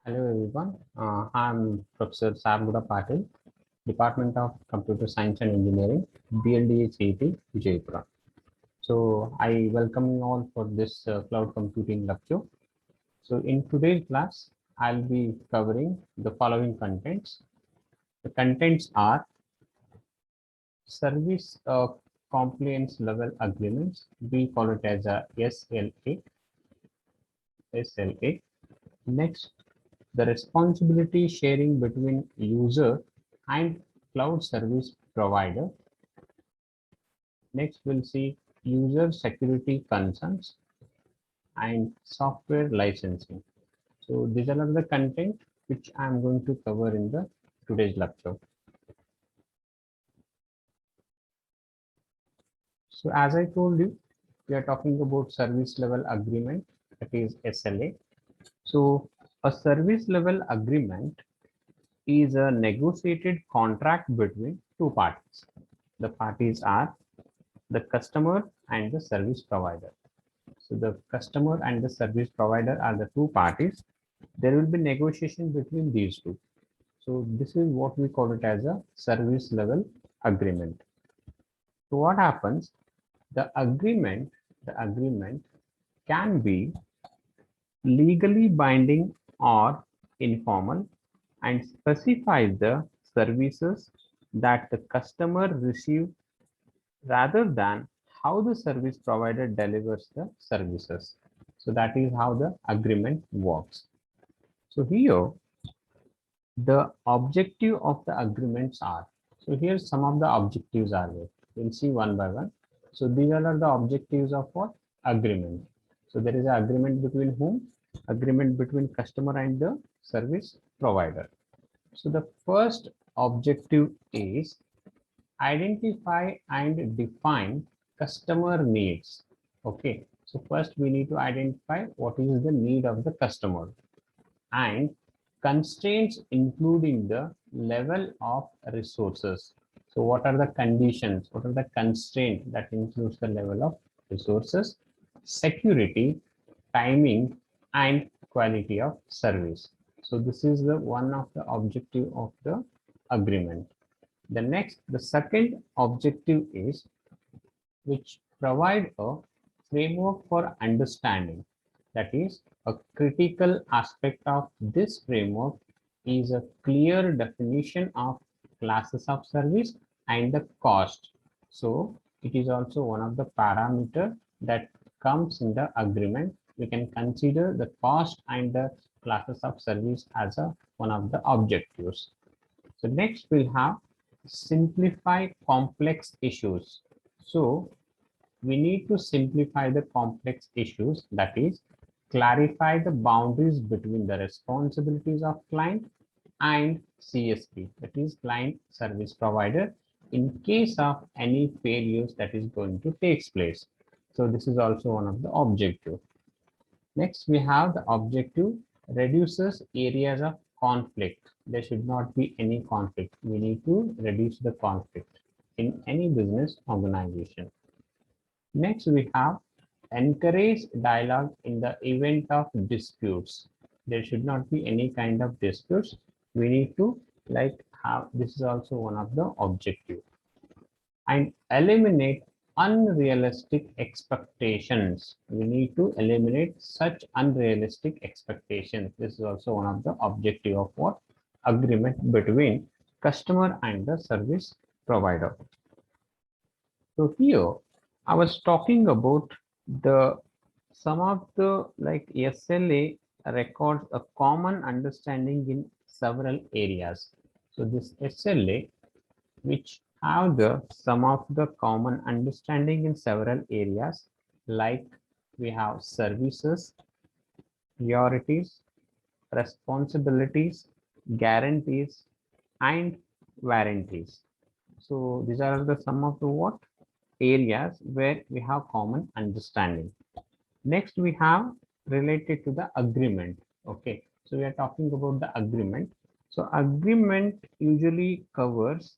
Hello everyone. I'm Professor Sarbuda Patil, Department of Computer Science and Engineering, BLDA CET, Vijaypura. So I welcome you all for this cloud computing lecture. So in today's class, I'll be covering the following contents. The contents are service compliance level agreements. We call it as a SLA. SLA. Next, the responsibility sharing between user and cloud service provider. Next, we'll see user security concerns and software licensing. So these are the content which I'm going to cover in the today's lecture. So as I told you, we are talking about service level agreement, that is SLA. So a service level agreement is a negotiated contract between two parties. The parties are the customer and the service provider. So the customer and the service provider are the two parties. There will be negotiation between these two. So this is what we call it as a service level agreement. So what happens? The agreement can be legally binding or informal and specifies the services that the customer receive rather than how the service provider delivers the services. So that is how the agreement works. So here the objective of the agreements are. So here some of the objectives are there. We'll see one by one. So these are the objectives of what? Agreement. So there is an agreement between whom? Agreement between customer and the service provider. So the first objective is identify and define customer needs. Okay, so first we need to identify what is the need of the customer and constraints including the level of resources. So what are the conditions? What are the constraints that includes the level of resources, security, timing, and quality of service. So this is the one of the objective of the agreement. The second objective is which provide a framework for understanding. That is, a critical aspect of this framework is a clear definition of classes of service and the cost. So it is also one of the parameter that comes in the agreement. We can consider the cost and the classes of service as a one of the objectives. So next we'll have simplify complex issues. So we need to simplify the complex issues, that is clarify the boundaries between the responsibilities of client and CSP, that is client service provider, in case of any failures that is going to take place. So this is also one of the objective. Next, we have the objective reduces areas of conflict. There should not be any conflict. We need to reduce the conflict in any business organization. Next, we have encourage dialogue in the event of disputes. There should not be any kind of disputes. We need to like have, this is also one of the objective, and eliminate unrealistic expectations. We need to eliminate such unrealistic expectations. This is also one of the objective of what? Agreement between customer and the service provider. So here I was talking about the some of the like SLA records a common understanding in several areas. So this SLA which have the some of the common understanding in several areas, like we have services, priorities, responsibilities, guarantees, and warranties. So these are the some of the what areas where we have common understanding. Next we have related to the agreement. Okay, so we are talking about the agreement. So agreement usually covers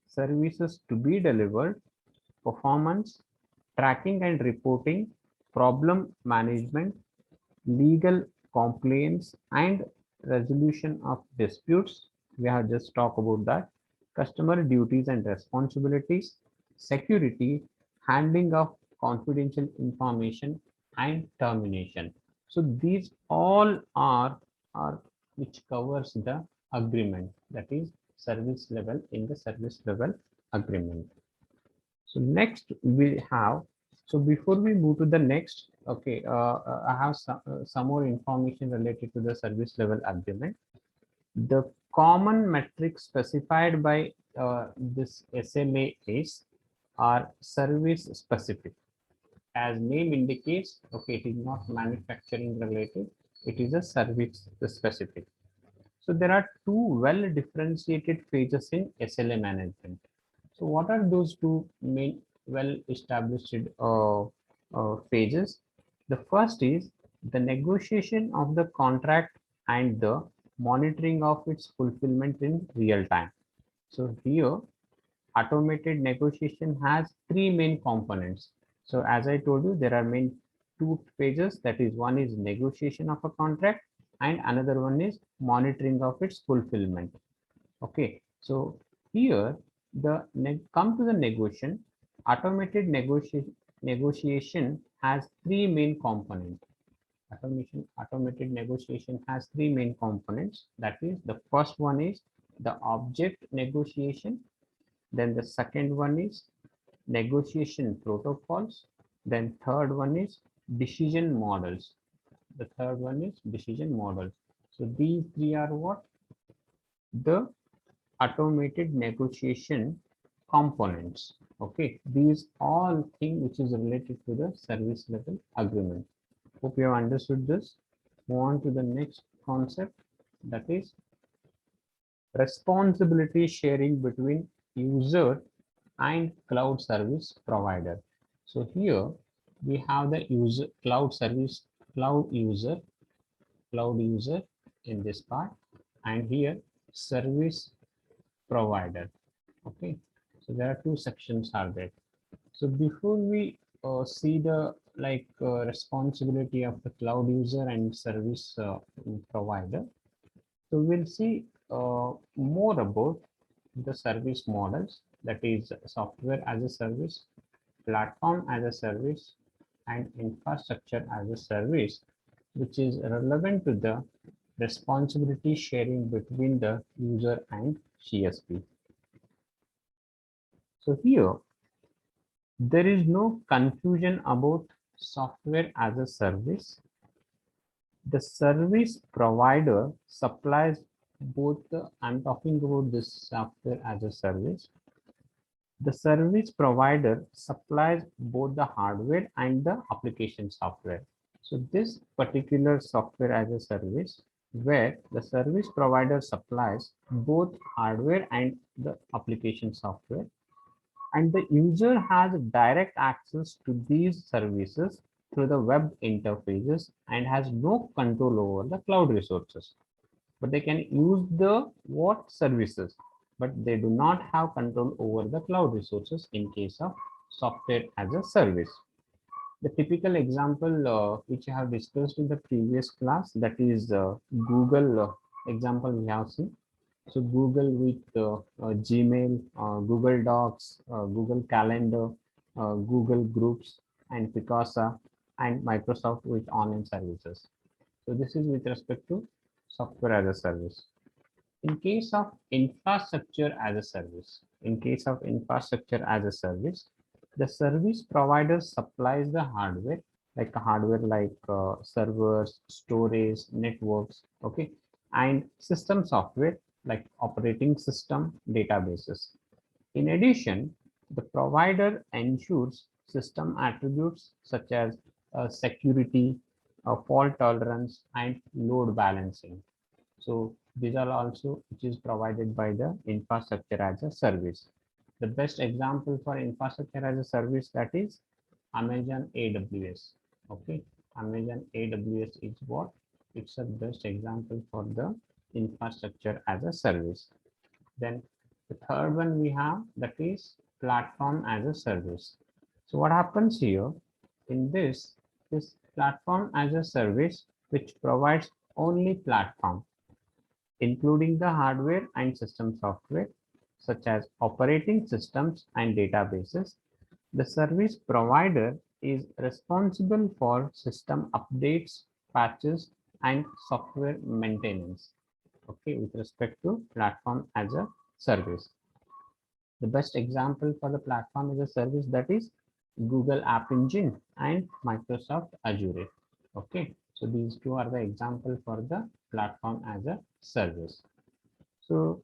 services to be delivered, performance, tracking and reporting, problem management, legal compliance, and resolution of disputes. We have just talked about that. Customer duties and responsibilities, security, handling of confidential information, and termination. So these all are which covers the agreement, that is service level in the service level agreement. So next we have, so before we move to the next, okay, I have some more information related to the service level agreement. The common metrics specified by this SLA is are service specific. As name indicates, okay, it is not manufacturing related, it is a service specific. So there are two well differentiated phases in SLA management. So what are those two main well established phases? The first is the negotiation of the contract and the monitoring of its fulfillment in real time. So here automated negotiation has three main components. So as I told you, there are main two phases. That is, one is negotiation of a contract and another one is monitoring of its fulfillment. Okay, so here the come to the negotiation. Automated negotiation has three main components. Automated negotiation has three main components. That is, the first one is the object negotiation. Then the second one is negotiation protocols. Then third one is decision models. The third one is decision models. So these three are what? The automated negotiation components. Okay, these all things which is related to the service level agreement. Hope you have understood this. Move on to the next concept, that is responsibility sharing between user and cloud service provider. So here we have the user cloud service cloud user in this part, and here service provider. Okay, so there are two sections are there. So before we see the responsibility of the cloud user and service provider, so we'll see more about the service models, that is software as a service, platform as a service, and infrastructure as a service, which is relevant to the responsibility sharing between the user and CSP. So here, there is no confusion about software as a service. The service provider supplies both the, I'm talking about this software as a service. The service provider supplies both the hardware and the application software. So this particular software as a service, where the service provider supplies both hardware and the application software, and the user has direct access to these services through the web interfaces and has no control over the cloud resources. But they can use the what services, but they do not have control over the cloud resources in case of software as a service. The typical example which I have discussed in the previous class, that is Google example we have seen. So Google with Gmail, Google Docs, Google Calendar, Google Groups, and Picasa, and Microsoft with online services. So this is with respect to software as a service. In case of infrastructure as a service, the service provider supplies the hardware, like servers, storage, networks, okay, and system software like operating system, databases. In addition, the provider ensures system attributes such as security, fault tolerance, and load balancing. So these are also which is provided by the infrastructure as a service. The best example for infrastructure as a service, that is Amazon AWS. Okay, Amazon AWS is what? It's a best example for the infrastructure as a service. Then the third one we have, that is platform as a service. So what happens here in this platform as a service which provides only platform. including the hardware and system software, such as operating systems and databases. The service provider is responsible for system updates, patches, and software maintenance. Okay, with respect to platform as a service. The best example for the platform as a service, that is Google App Engine and Microsoft Azure. Okay, so these two are the example for the platform as a service. So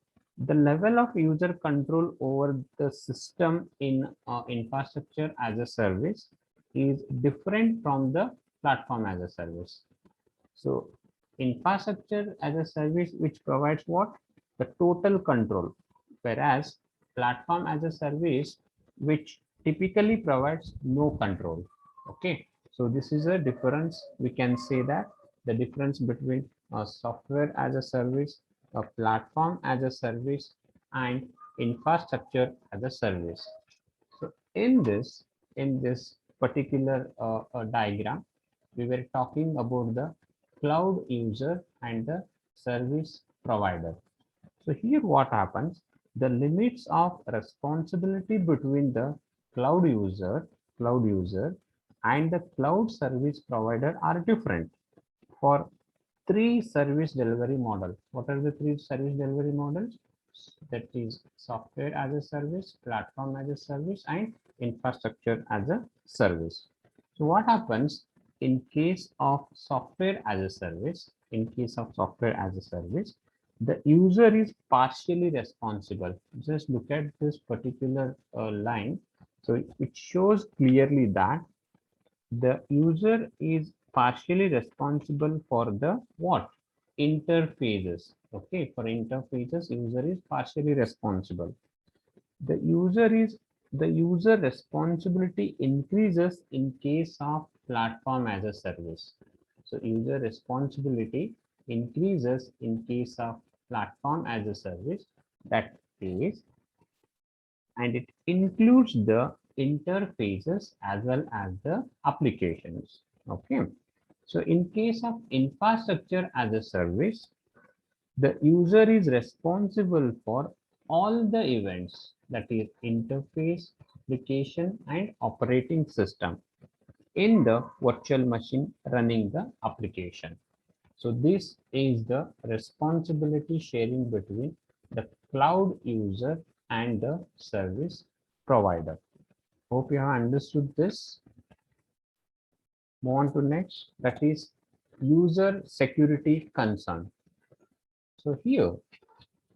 the level of user control over the system in infrastructure as a service is different from the platform as a service. So infrastructure as a service, which provides what? The total control, whereas platform as a service, which typically provides no control. Okay, so this is a difference. We can say that the difference between a software as a service, a platform as a service, and infrastructure as a service. So in this particular diagram, we were talking about the cloud user and the service provider. So here what happens, the limits of responsibility between the cloud user and the cloud service provider are different for three service delivery models. What are the three service delivery models? That is software as a service, platform as a service, and infrastructure as a service. So what happens in case of software as a service? In case of software as a service, the user is partially responsible. Just look at this particular line. So it shows clearly that the user is partially responsible for the what? Interfaces. Okay, for interfaces, user is partially responsible. The user responsibility increases in case of platform as a service. So user responsibility increases in case of platform as a service. That is, and it includes the interfaces as well as the applications. Okay, so in case of infrastructure as a service, the user is responsible for all the events, that is interface, application, and operating system in the virtual machine running the application. So this is the responsibility sharing between the cloud user and the service provider. Hope you have understood this. Move on to next, that is user security concern. So here,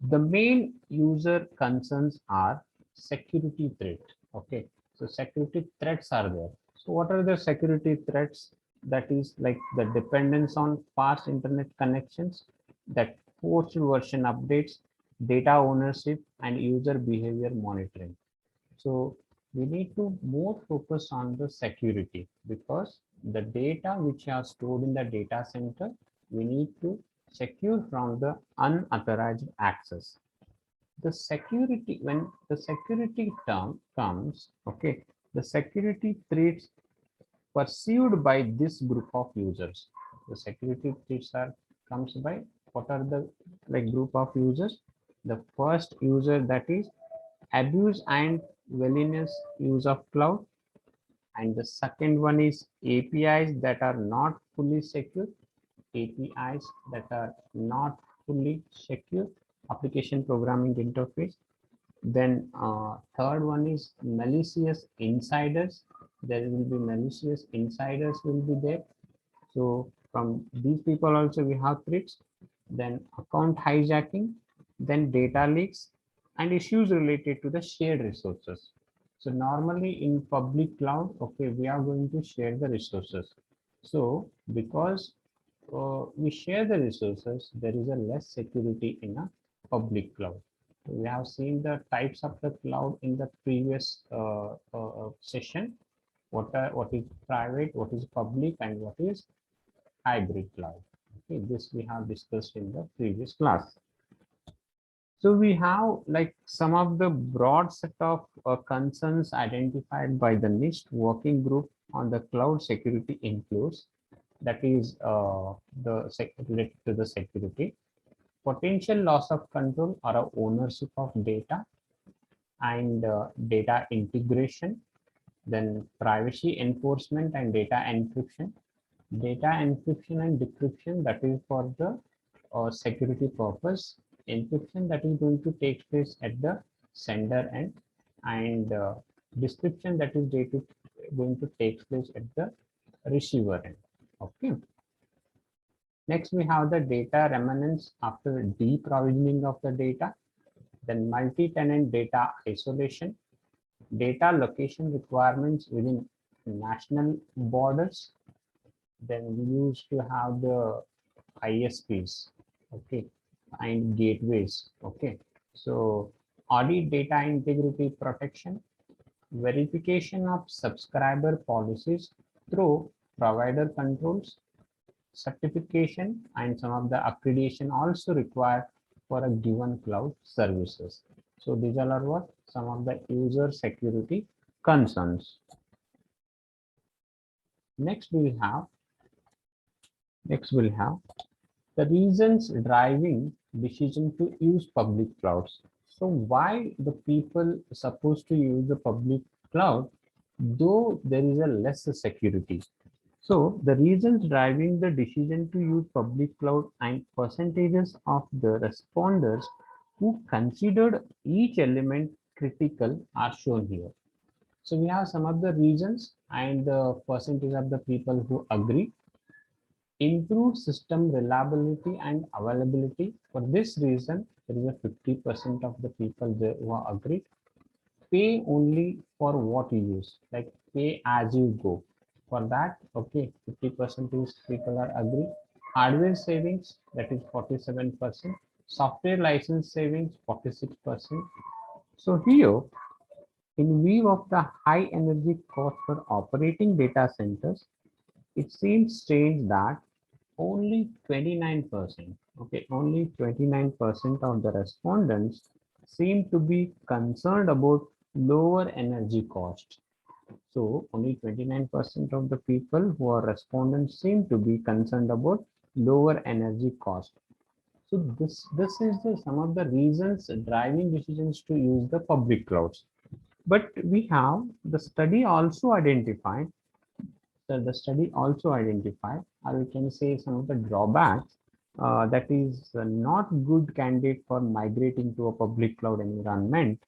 the main user concerns are security threat. Okay, so security threats are there. So what are the security threats? That is like the dependence on fast internet connections, that forced version updates, data ownership, and user behavior monitoring. So we need to more focus on the security, because the data which are stored in the data center, we need to secure from the unauthorized access. The security, when the security term comes, okay, the security threats perceived by this group of users. The security threats are comes by what are the like group of users? The first user, that is abuse and willingness use of cloud, and the second one is APIs that are not fully secure, APIs that are not fully secure, application programming interface. Then third one is malicious insiders. There will be malicious insiders will be there. So from these people also we have threats. Then account hijacking, then data leaks, and issues related to the shared resources. So normally in public cloud, okay, we are going to share the resources. So because we share the resources, there is a less security in a public cloud. We have seen the types of the cloud in the previous session. What is private, what is public, and what is hybrid cloud. Okay, this we have discussed in the previous class. So we have like some of the broad set of concerns identified by the NIST working group on the cloud security includes, that is related to the security. potential loss of control or a ownership of data, and data integration, then privacy enforcement and data encryption. Data encryption and decryption, that is for the security purpose. Encryption, that is going to take place at the sender end, and description, that is going to take place at the receiver end. Okay. Next, we have the data remnants after deprovisioning of the data, then multi-tenant data isolation, data location requirements within national borders. Then we used to have the ISPs, okay, and gateways, okay. So audit data integrity protection, verification of subscriber policies through provider controls, certification, and some of the accreditation also required for a given cloud services. So these all are what some of the user security concerns. Next we'll have the reasons driving decision to use public clouds. So why the people supposed to use the public cloud, though there is a less security? So the reasons driving the decision to use public cloud and percentages of the responders who considered each element critical are shown here. So we have some of the reasons and the percentage of the people who agree. Improve system reliability and availability. For this reason, there is a 50% of the people there who are agreed. Pay only for what you use, like pay as you go. For that, okay, 50% is people are agree. Hardware savings, that is 47%. Software license savings, 46%. So here, in view of the high energy cost for operating data centers, it seems strange that only 29%, okay, only 29% of the respondents seem to be concerned about lower energy cost. So only 29% of the people who are respondents seem to be concerned about lower energy cost. So this is some of the reasons driving decisions to use the public clouds. But we have the study also identified, so the study also identified, or we can say some of the drawbacks, that is not good candidate for migrating to a public cloud environment.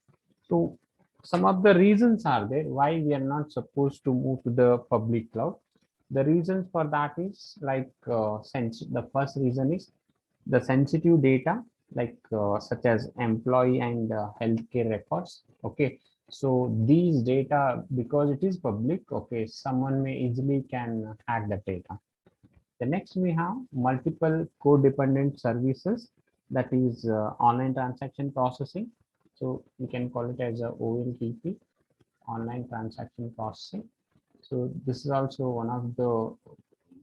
So some of the reasons are there why we are not supposed to move to the public cloud. The reasons for that is like the first reason is the sensitive data, like such as employee and healthcare records. Okay, so these data, because it is public, okay, someone may easily can hack the data. The next we have multiple codependent services, that is online transaction processing. So we can call it as a OLTP, online transaction processing. So this is also one of the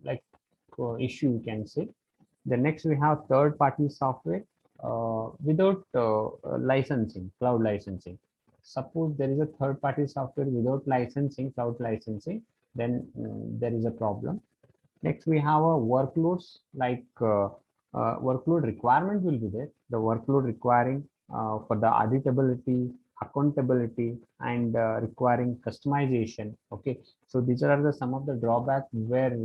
like issue you can say. The next we have third party software without licensing, cloud licensing. Suppose there is a third party software without licensing, cloud licensing, then there is a problem. Next, we have a workloads, like workload requirement will be there. The workload requiring for the auditability, accountability, and requiring customization. Okay, so these are the some of the drawbacks where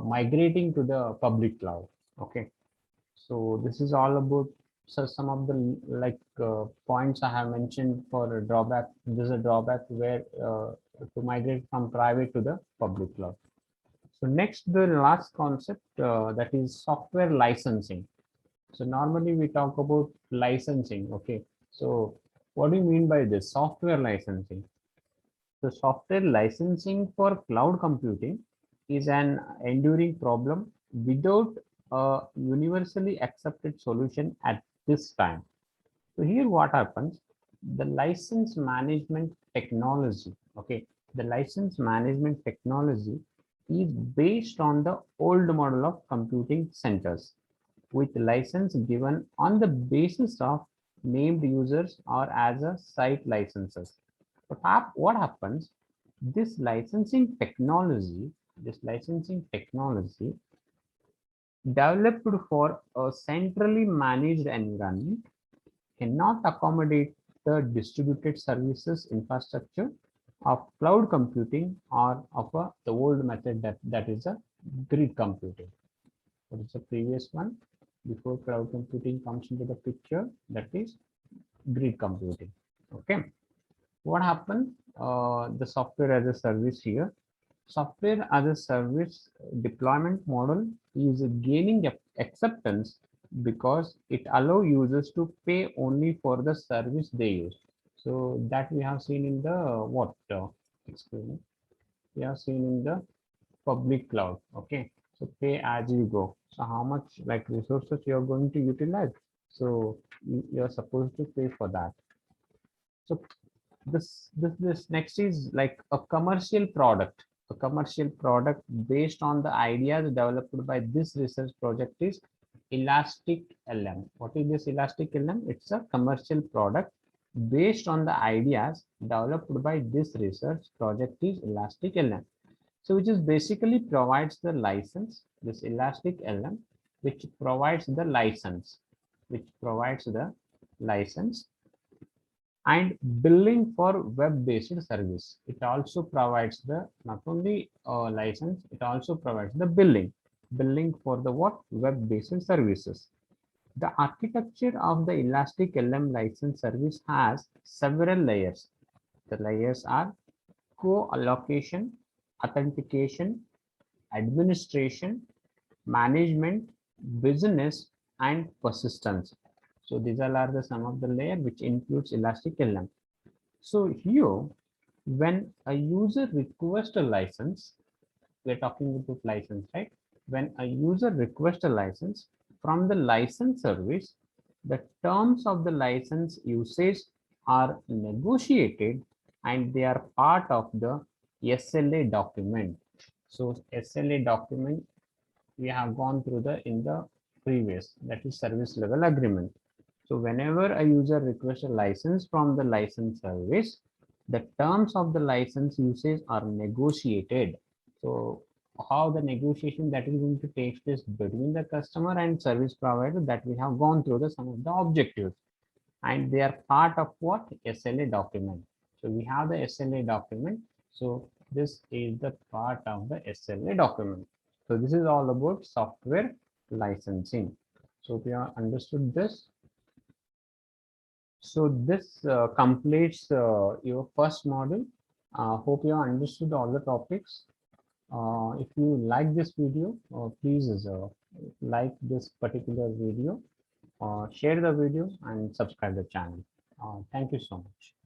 migrating to the public cloud. Okay, so this is all about, so some of the like points I have mentioned for a drawback. This is a drawback where to migrate from private to the public cloud. So next, the last concept, that is software licensing. So normally we talk about licensing. Okay, so what do you mean by this software licensing? The software licensing for cloud computing is an enduring problem without a universally accepted solution at this time. So here what happens, the license management technology, okay, the license management technology is based on the old model of computing centers with license given on the basis of named users or as a site licenses. But what happens, this licensing technology developed for a centrally managed environment cannot accommodate the distributed services infrastructure of cloud computing or of the old method that is a grid computing. What is the previous one? Before cloud computing comes into the picture, that is grid computing. Okay. What happened? The software as a service here. Software as a service deployment model is gaining acceptance because it allows users to pay only for the service they use. So that we have seen in the what? Excuse me. We have seen in the public cloud. Okay. So pay as you go. So how much like resources you are going to utilize. So you are supposed to pay for that. So this next is like a commercial product. A commercial product based on the ideas developed by this research project is Elastic LM. What is this Elastic LM? It's a commercial product based on the ideas developed by this research project is Elastic LM. So which is basically provides the license, this Elastic LM, which provides the license, which provides the license and billing for web-based service. It also provides the not only license, it also provides the billing for the what web-based services. The architecture of the Elastic LM license service has several layers. The layers are co-allocation, authentication, administration, management, business, and persistence. So these all are the some of the layer which includes Elastic LM. So here, when a user requests a license, we're talking about license, right? When a user requests a license from the license service, the terms of the license usage are negotiated and they are part of the SLA document. So SLA document we have gone through the in the previous, that is service level agreement. So whenever a user requests a license from the license service, the terms of the license usage are negotiated. So how the negotiation that is going to take place between the customer and service provider, that we have gone through the some of the objectives, and they are part of what SLA document. So we have the SLA document. So this is the part of the SLA document. So this is all about software licensing. So if you have understood this, so this completes your first module. Hope you have understood all the topics. If you like this video, please like this particular video, share the video and subscribe the channel. Thank you so much.